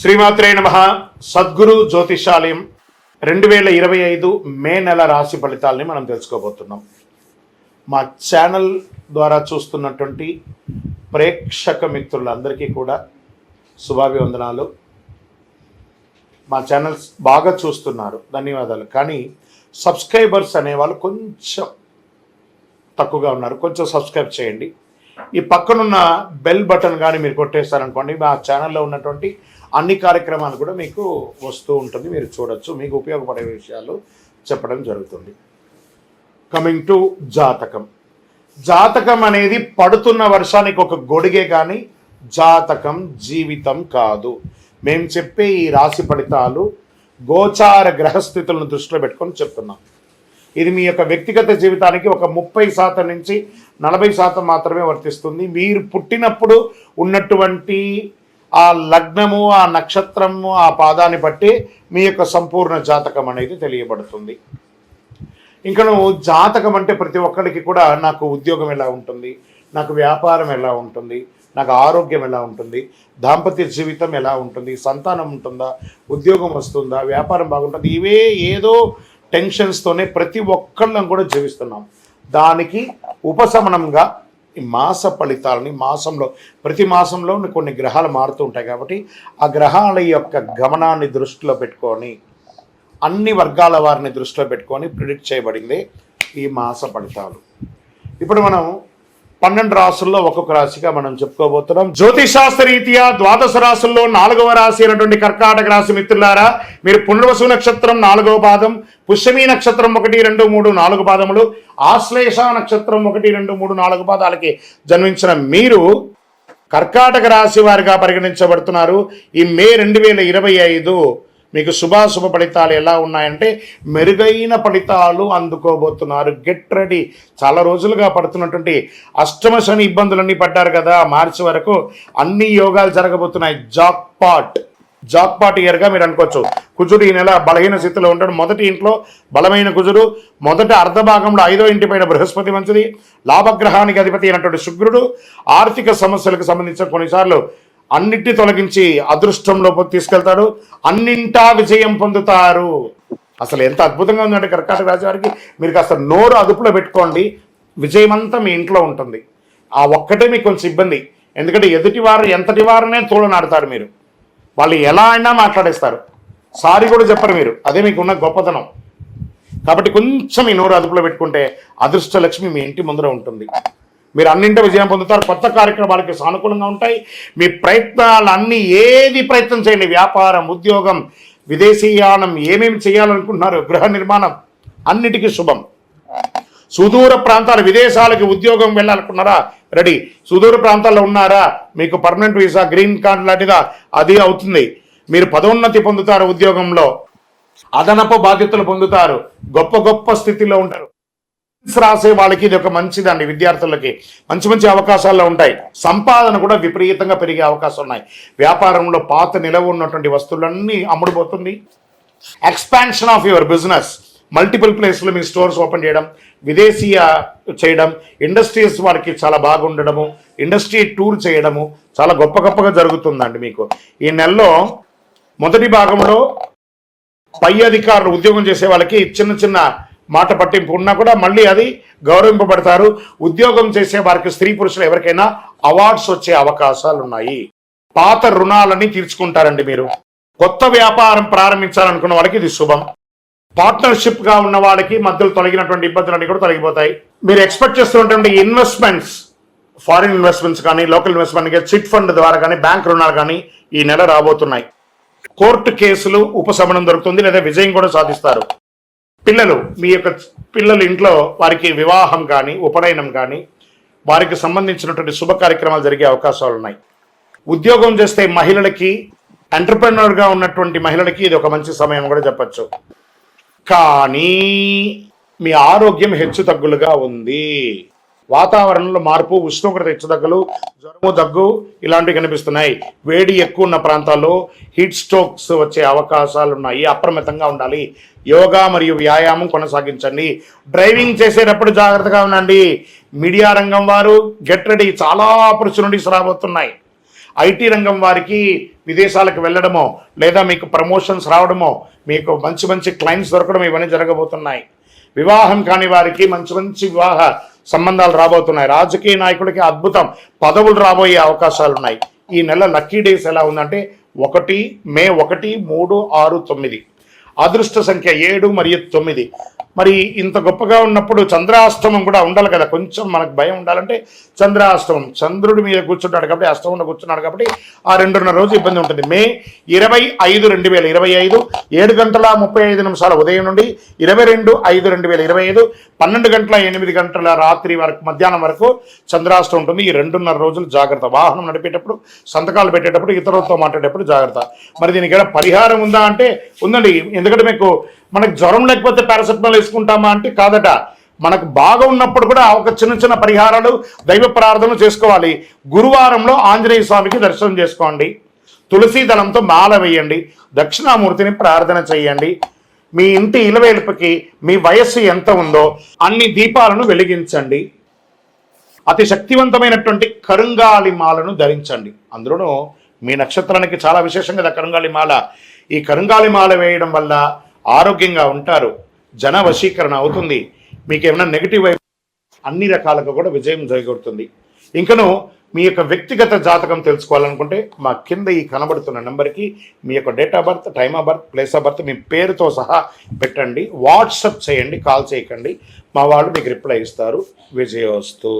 శ్రీమాత్రే నమః. సద్గురు జ్యోతిషాలయం 2025 మే నెల రాశి ఫలితాలని మనం తెలుసుకోబోతున్నాం. మా ఛానల్ ద్వారా చూస్తున్నటువంటి ప్రేక్షక మిత్రులందరికీ కూడా శుభాభివందనాలు. మా ఛానల్స్ బాగా చూస్తున్నారు, ధన్యవాదాలు. కానీ సబ్స్క్రైబర్స్ అనేవాళ్ళు కొంచెం తక్కువగా ఉన్నారు. కొంచెం సబ్స్క్రైబ్ చేయండి. ఈ పక్కనున్న బెల్ బటన్ కానీ మీరు కొట్టేస్తారనుకోండి, మా ఛానల్లో ఉన్నటువంటి అన్ని కార్యక్రమాలు కూడా మీకు వస్తూ ఉంటుంది, మీరు చూడొచ్చు. మీకు ఉపయోగపడే విషయాలు చెప్పడం జరుగుతుంది. కమింగ్ టు జాతకం. జాతకం అనేది పడుతున్న వర్షానికి ఒక గొడుగే కానీ జాతకం జీవితం కాదు. మేము చెప్పే ఈ రాశి ఫలితాలు గోచార గ్రహస్థితులను దృష్టిలో పెట్టుకొని చెప్తున్నాం. ఇది మీ యొక్క వ్యక్తిగత జీవితానికి ఒక 30% నుంచి 40% మాత్రమే వర్తిస్తుంది. మీరు పుట్టినప్పుడు ఉన్నటువంటి ఆ లగ్నము, ఆ నక్షత్రము, ఆ పాదాన్ని బట్టి మీ యొక్క సంపూర్ణ జాతకం అనేది తెలియబడుతుంది. ఇంకా నువ్వు జాతకం అంటే ప్రతి ఒక్కరికి కూడా నాకు ఉద్యోగం ఎలా ఉంటుంది, నాకు వ్యాపారం ఎలా ఉంటుంది, నాకు ఆరోగ్యం ఎలా ఉంటుంది, దాంపత్య జీవితం ఎలా ఉంటుంది, సంతానం ఉంటుందా, ఉద్యోగం వస్తుందా, వ్యాపారం బాగుంటుంది, ఇవే ఏదో టెన్షన్స్తోనే ప్రతి ఒక్కళ్ళం కూడా జీవిస్తున్నాం. దానికి ఉపశమనంగా ఈ మాస ఫలితాలని ప్రతి మాసంలో కొన్ని గ్రహాలు మారుతూ ఉంటాయి కాబట్టి ఆ గ్రహాల యొక్క గమనాన్ని దృష్టిలో పెట్టుకొని అన్ని వర్గాల వారిని దృష్టిలో పెట్టుకొని ప్రిడిక్ట్ చేయబడింది ఈ మాస ఫలితాలు. ఇప్పుడు మనం 12 రాసుల్లో ఒక్కొక్క రాశిగా మనం చెప్పుకోబోతున్నాం. జ్యోతిశాస్త్ర రీత్యా ద్వాదశ రాశుల్లో 4వ రాశి అయినటువంటి కర్కాటక రాశి మిత్రులారా, మీరు పునర్వసు నక్షత్రం 4వ పాదం, పుష్యమీ నక్షత్రం 1, 2, 3, 4 పాదములు, ఆశ్లేష నక్షత్రం 1, 2, 3, 4 పాదాలకి జన్మించిన మీరు కర్కాటక రాశి వారిగా పరిగణించబడుతున్నారు. ఈ మే 2025 మీకు శుభాశుభ ఫలితాలు ఎలా ఉన్నాయంటే మెరుగైన ఫలితాలు అందుకోబోతున్నారు. Get ready. చాలా రోజులుగా పడుతున్నటువంటి అష్టమ శని ఇబ్బందులన్నీ పడ్డారు కదా, మార్చి వరకు అన్ని యోగాలు జరగబోతున్నాయి. జాక్పాట్ ఇయర్గా మీరు అనుకోవచ్చు. కుజుడు ఈ నెల బలహీన స్థితిలో ఉంటాడు. మొదటి ఇంట్లో బలమైన కుజుడు, మొదటి అర్ధ భాగంలో 5వ ఇంటి పైన బృహస్పతి మంచిది, లాభగ్రహానికి అధిపతి అయినటువంటి శుక్రుడు ఆర్థిక సమస్యలకు సంబంధించిన కొన్నిసార్లు అన్నిటిని తొలగించి అదృష్టంలో తీసుకెళ్తాడు. అన్నింటా విజయం పొందుతారు. అసలు ఎంత అద్భుతంగా ఉందంటే కర్కాటక రాశి వారికి, మీరు కాస్త నోరు అదుపులో పెట్టుకోండి, విజయం అంతా మీ ఇంట్లో ఉంటుంది. ఆ ఒక్కటే మీకు కొంచెం ఇబ్బంది, ఎందుకంటే ఎదుటివారు ఎంతటి వారనే తోలనాడతారు. మీరు వాళ్ళు ఎలా అయినా మాట్లాడేస్తారు, సారీ కూడా చెప్పరు మీరు. అదే మీకు ఉన్న గొప్పతనం. కాబట్టి కొంచెం ఈ నోరు అదుపులో పెట్టుకుంటే అదృష్ట లక్ష్మి మీ ఇంటి ముందర ఉంటుంది. మీరు అన్నింటి విజయం పొందుతారు. కొత్త కార్యక్రమాలకి సానుకూలంగా ఉంటాయి. మీ ప్రయత్నాలన్నీ ఏది ప్రయత్నం చేయండి, వ్యాపారం, ఉద్యోగం, విదేశీయానం, ఏమేమి చేయాలనుకుంటున్నారు, గృహ నిర్మాణం, అన్నిటికీ శుభం. సుదూర ప్రాంతాలు, విదేశాలకి ఉద్యోగం వెళ్ళాలనుకున్నారా, రెడీ. సుదూర ప్రాంతాల్లో ఉన్నారా, మీకు పర్మనెంట్ వీసా, గ్రీన్ కార్డ్ లాంటిదా, అది అవుతుంది. మీరు పదోన్నతి పొందుతారు, ఉద్యోగంలో అదనపు బాధ్యతలు పొందుతారు, గొప్ప స్థితిలో ఉంటారు. రాసే వాళ్ళకి ఇది ఒక మంచిదండి. విద్యార్థులకి మంచి అవకాశాల్లో ఉంటాయి. సంపాదన కూడా విపరీతంగా పెరిగే అవకాశం ఉన్నాయి. వ్యాపారంలో పాత నిలవ ఉన్నటువంటి వస్తువులన్నీ అమ్ముడుపోతుంది. Expansion of your business, multiple ప్లేస్లో మీ స్టోర్స్ ఓపెన్ చేయడం, విదేశీయ చేయడం, ఇండస్ట్రీస్ వారికి చాలా బాగుండడము, ఇండస్ట్రీ టూర్ చేయడము చాలా గొప్పగా జరుగుతుందండి. మీకు ఈ నెలలో మొదటి భాగంలో పై అధికారులు, ఉద్యోగం చేసే వాళ్ళకి చిన్న మాట పట్టింపు ఉన్నా కూడా మళ్ళీ అది గౌరవింపబడతారు. ఉద్యోగం చేసే వారికి, స్త్రీ పురుషులు ఎవరికైనా అవార్డ్స్ వచ్చే అవకాశాలు ఉన్నాయి. పాత రుణాలని తీర్చుకుంటారండి మీరు. కొత్త వ్యాపారం ప్రారంభించాలనుకున్న వాళ్ళకి ఇది శుభం. పార్ట్నర్షిప్గా ఉన్న వాళ్ళకి మధ్యలో తొలగినటువంటి ఇబ్బందులన్నీ కూడా తొలగిపోతాయి. మీరు ఎక్స్పెక్ట్ చేస్తున్నటువంటి ఇన్వెస్ట్మెంట్స్, ఫారిన్ ఇన్వెస్ట్మెంట్స్ కానీ, లోకల్ ఇన్వెస్ట్మెంట్, చిట్ ఫండ్ ద్వారా కానీ, బ్యాంక్ రుణాలు కానీ ఈ నెల రాబోతున్నాయి. కోర్టు కేసులు ఉపశమనం దొరుకుతుంది, లేదా విజయం కూడా సాధిస్తారు. పిల్లలు, మీ యొక్క పిల్లలు ఇంట్లో వారికి వివాహం కానీ, ఉపనయనం కానీ, వారికి సంబంధించినటువంటి శుభ కార్యక్రమాలు జరిగే అవకాశాలు ఉన్నాయి. ఉద్యోగం చేస్తే మహిళలకి, ఎంటర్ప్రెన్యూర్గా ఉన్నటువంటి మహిళలకి ఇది ఒక మంచి సమయం కూడా చెప్పచ్చు. కానీ మీ ఆరోగ్యం హెచ్చు తగ్గులుగా ఉంది. వాతావరణంలో మార్పు, ఉష్ణోగ్రత హెచ్చుతగ్గులు, జ్వరము, దగ్గు ఇలాంటివి కనిపిస్తున్నాయి. వేడి ఎక్కువ ఉన్న ప్రాంతాల్లో హీట్ స్ట్రోక్స్ వచ్చే అవకాశాలు ఉన్నాయి. అప్రమత్తంగా ఉండాలి. యోగా మరియు వ్యాయామం కొనసాగించండి. డ్రైవింగ్ చేసేటప్పుడు జాగ్రత్తగా ఉండండి. మీడియా రంగం వారు గెట్ రెడీ, చాలా ఆపర్చునిటీస్ రాబోతున్నాయి. ఐటీ రంగం వారికి విదేశాలకు వెళ్ళడమో లేదా మీకు ప్రమోషన్స్ రావడమో మీకు మంచి మంచి క్లయింట్స్ దొరకడం ఇవన్నీ జరగబోతున్నాయి. వివాహం కాని వారికి మంచి మంచి వివాహ సంబంధాలు రాబోతున్నాయి. రాజకీయ నాయకుడికి అద్భుతం పదవులు రాబోయే అవకాశాలు ఉన్నాయి. ఈ నెల లక్కీ డేస్ ఎలా ఉందంటే 1 మే 1, 3, 6, 9. అదృష్ట సంఖ్య 7 మరియు 9. మరి ఇంత గొప్పగా ఉన్నప్పుడు చంద్రాష్టమం కూడా ఉండాలి కదా, కొంచెం మనకు భయం ఉండాలంటే చంద్రాష్టమం, చంద్రుడి మీద కూర్చుంటాడు కాబట్టి అష్టమంలో కూర్చున్నాడు కాబట్టి ఆ 2.5 రోజు ఇబ్బంది ఉంటుంది. మే 25, 2025 7:35 ఉదయం నుండి 22/5/2025 12:08 రాత్రి వరకు మధ్యాహ్నం వరకు చంద్రాష్టమం ఉంటుంది. ఈ 2.5 రోజులు జాగ్రత్త. వాహనం నడిపేటప్పుడు, సంతకాలు పెట్టేటప్పుడు, ఇతరులతో మాట్లాడేటప్పుడు జాగ్రత్త. మరి దీనికి ఏమైనా పరిహారం ఉందా అంటే ఉందండి. ఎందుకంటే మనకు జ్వరం లేకపోతే పారాసెటమాల్ వేసుకుంటామా అంటే కాదట. మనకు బాగా ఉన్నప్పుడు కూడా ఒక చిన్న చిన్న పరిహారాలు, దైవ ప్రార్థనలు చేసుకోవాలి. గురువారంలో ఆంజనేయ స్వామికి దర్శనం చేసుకోండి, తులసి దళంతో మాల వేయండి, దక్షిణామూర్తిని ప్రార్థన చేయండి. మీ ఇంటి ఇలవేల్పుకి మీ వయస్సు ఎంత ఉందో అన్ని దీపాలను వెలిగించండి. అతి శక్తివంతమైనటువంటి కరుంగాలి మాలను ధరించండి. అందులోనూ మీ నక్షత్రానికి చాలా విశేషం కదా కరుంగాలి మాల. ఈ కరుంగాలి మాల వేయడం వల్ల ఆరోగ్యంగా ఉంటారు, జన వశీకరణ అవుతుంది. మీకు ఏమైనా నెగిటివ్ అన్ని రకాలుగా కూడా విజయం జరగొడుతుంది. ఇంకను మీ యొక్క వ్యక్తిగత జాతకం తెలుసుకోవాలనుకుంటే మా కింద ఈ కనబడుతున్న నెంబర్కి మీ యొక్క date of birth, time of birth, place of birth మీ పేరుతో సహా పెట్టండి. వాట్సప్ చేయండి, కాల్ చేయకండి. మా వాళ్ళు మీకు రిప్లై ఇస్తారు. విజయోస్తు.